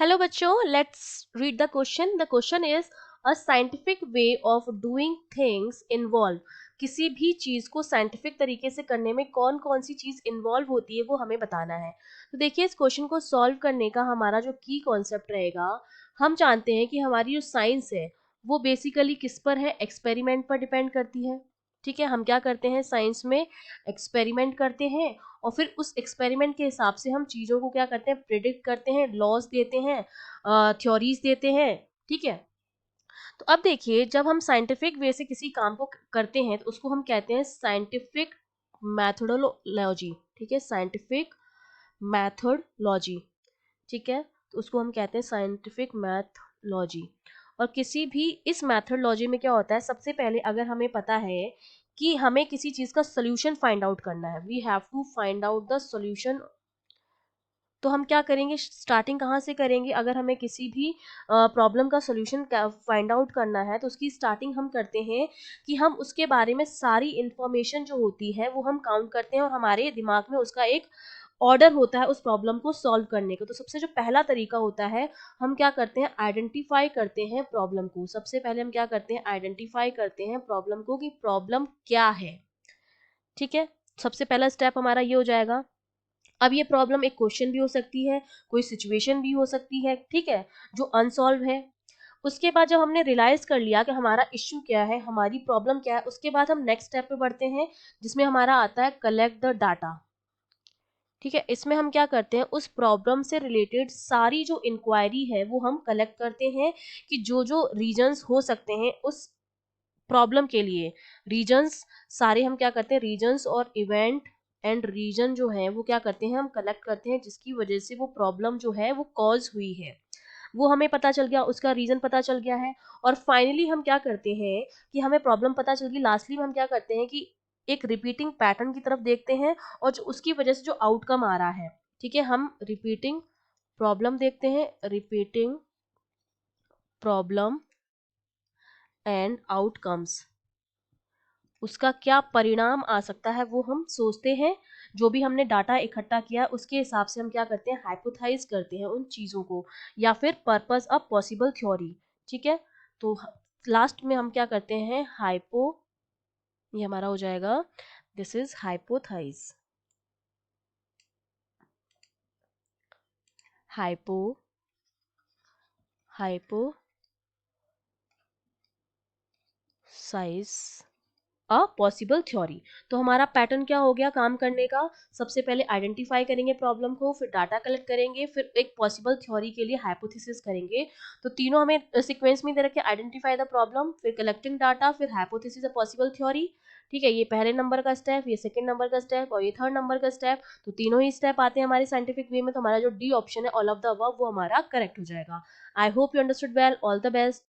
Hello बच्चों, let's read the question. The question is a scientific way of doing things involve. किसी भी चीज को साइंटिफिक तरीके से करने में कौन कौन सी चीज इन्वॉल्व होती है वो हमें बताना है. तो देखिए, इस क्वेश्चन को सॉल्व करने का हमारा जो की कॉन्सेप्ट रहेगा, हम जानते हैं कि हमारी जो साइंस है वो बेसिकली किस पर है, एक्सपेरिमेंट पर डिपेंड करती है. ठीक है, हम क्या करते हैं साइंस में, एक्सपेरिमेंट करते हैं और फिर उस एक्सपेरिमेंट के हिसाब से हम चीज़ों को क्या करते हैं, प्रिडिक्ट करते हैं, लॉज देते हैं, थ्योरीज देते हैं. ठीक है, तो अब देखिए, जब हम साइंटिफिक वे से किसी काम को करते हैं तो उसको हम कहते हैं साइंटिफिक मैथोडोलॉजी. ठीक है, साइंटिफिक मैथोडोलॉजी. ठीक है, तो उसको हम कहते हैं साइंटिफिक मैथोलॉजी. और किसी भी इस मैथोलॉजी में क्या होता है, सबसे पहले अगर हमें पता है कि हमें किसी चीज का सोल्यूशन फाइंड आउट करना है, we have to find out the solution. तो हम क्या करेंगे, स्टार्टिंग कहाँ से करेंगे, अगर हमें किसी भी प्रॉब्लम का सोल्यूशन फाइंड आउट करना है तो उसकी स्टार्टिंग हम करते हैं कि हम उसके बारे में सारी इंफॉर्मेशन जो होती है वो हम काउंट करते हैं और हमारे दिमाग में उसका एक ऑर्डर होता है उस प्रॉब्लम को सॉल्व करने का. तो सबसे जो पहला तरीका होता है, हम क्या करते हैं, आइडेंटिफाई करते हैं प्रॉब्लम को. सबसे पहले हम क्या करते हैं, आइडेंटिफाई करते हैं प्रॉब्लम को कि प्रॉब्लम क्या है. ठीक है, सबसे पहला स्टेप हमारा ये हो जाएगा. अब ये प्रॉब्लम एक क्वेश्चन भी हो सकती है, कोई सिचुएशन भी हो सकती है. ठीक है, जो अनसॉल्व है. उसके बाद जब हमने रियलाइज कर लिया कि हमारा इश्यू क्या है, हमारी प्रॉब्लम क्या है, उसके बाद हम नेक्स्ट स्टेप पे बढ़ते हैं जिसमें हमारा आता है कलेक्ट द डाटा. ठीक है, इसमें हम क्या करते हैं, उस प्रॉब्लम से रिलेटेड सारी जो इंक्वायरी है वो हम कलेक्ट करते हैं कि जो जो रीजंस हो सकते हैं उस प्रॉब्लम के लिए. रीजंस सारे हम क्या करते हैं, रीजंस और इवेंट एंड रीजन जो है वो क्या करते हैं, हम कलेक्ट करते हैं जिसकी वजह से वो प्रॉब्लम जो है वो कॉज हुई है. वो हमें पता चल गया, उसका रीजन पता चल गया है. और फाइनली हम क्या करते हैं कि हमें प्रॉब्लम पता चल गई, लास्टली में हम क्या करते हैं कि एक रिपीटिंग पैटर्न की तरफ देखते हैं और जो उसकी वजह से जो आउटकम आ रहा है. ठीक है, हम रिपीटिंग प्रॉब्लम देखते हैं, रिपीटिंग प्रॉब्लम एंड आउटकम्स, उसका क्या परिणाम आ सकता है वो हम सोचते हैं. जो भी हमने डाटा इकट्ठा किया है उसके हिसाब से हम क्या करते हैं, हाइपोथाइज करते हैं उन चीज़ों को या फिर पर्पस ऑफ पॉसिबल थ्योरी. ठीक है, तो लास्ट में हम क्या करते हैं, ये हमारा हो जाएगा, this is hypothesis. Hypo hypothesis a possible theory. तो हमारा पैटर्न क्या हो गया काम करने का, सबसे पहले आइडेंटिफाई करेंगे प्रॉब्लम को, फिर डाटा कलेक्ट करेंगे, फिर एक पॉसिबल थ्योरी के लिए हाइपोथेसिस करेंगे. तो तीनों हमें सीक्वेंस में दे रखे, आइडेंटिफाई द प्रॉब्लम, फिर कलेक्टिंग डाटा, फिर हाइपोथेसिस अ पॉसिबल थ्योरी. ठीक है, ये पहले नंबर का स्टेप, ये सेकंड नंबर का स्टेप और ये थर्ड नंबर का स्टेप. तो तीनों ही स्टेप आते हैं हमारे साइंटिफिक वे में. तो हमारा जो डी ऑप्शन है ऑल ऑफ द अबव वो हमारा करेक्ट हो जाएगा. I hope you understood well. All the best.